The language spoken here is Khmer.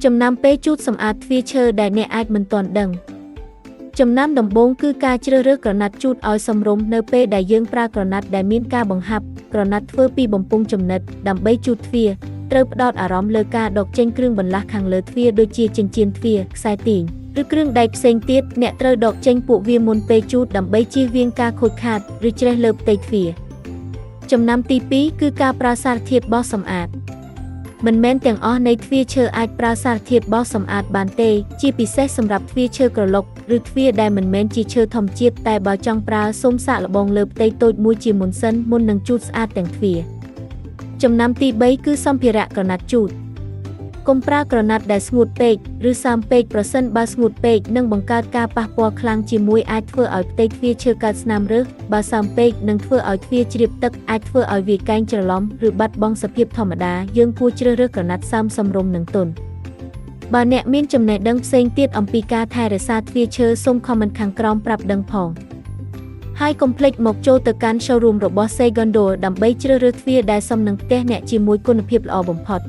ចំណាំពេលជូតសម្អាតទ្វារឈើដែលអ្នកអាចមិនទាន់ដឹងចំណាំដំបូងគឺការជ្រើសរើសក្រណាត់ជូតឲ្យសមរម្យនៅពេលដែលយើងប្រើក្រណាត់ដែលមានការបង្ហាប់ក្រណាត់ធ្វើពីបំពង់ចំណិតដើម្បីជូតទ្វារត្រូវផ្ដោតអារម្មណ៍លើការដកចេញគ្រឿងបន្លាស់ខាងលើទ្វារដូចជាចិញ្ចៀនទ្វារខ្សែទាញឬគ្រឿងដែកផ្សេងទៀតអ្នកត្រូវដកចេញពួកវាមុនពេលជូតដើម្បីជៀសវាងការខូចខាតឬច្រេះលើផ្ទៃទ្វារចំណាំទី2គឺការប្រើសារធាតុបោសសម្អាតមិនមែនទាំងអស់នៃទ្វារឈើអាចប្រើសារធាតុបោសសម្អាតបានទេជាពិសេសសម្រាប់ទ្វារឈើក្រឡុកឬទ្វារដែលមិនមែនជាឈើធម្មជាតិតែបើចង់ប្រើសូមសាកល្បងលើផ្ទៃតូចមួយជាមុនសិនមុននឹងជូតស្អាតទាំងទ្វារចំណាំទី3គឺសម្ភារៈក្រណាត់ជូតកុំប្រើក្រណាត់ដែលស្ងួតពេកឬសើមពេកប្រសិនបើស្ងួតពេកនឹងបង្កើតការប៉ះពាល់ខ្លាំងជាមួយអាចធ្វើឲ្យផ្ទៃទ្វារឈើកើតស្នាមរើសបើសើមពេកនឹងធ្វើឲ្យទ្វារជ្រាបទឹកអាចធ្វើឲ្យវាកែងច្រឡំឬបាត់បង់សភាពធម្មតាយើងគួរជ្រើសរើសក្រណាត់សើមសមរម្យនិងទន់បើអ្នកមានចំណេះដឹងផ្សេងទៀតអំពីការថែរក្សាទ្វារឈើសូមខមមិនខាងក្រោមប្រាប់ដឹងផងហើយកុំភ្លេចមកចូលទៅកាន់ showroom របស់ Segundo ដើម្បីជ្រើសរើសទ្វារដែលសមនឹងផ្ទះអ្នកជាមួយគុណភាពល្អបំផុត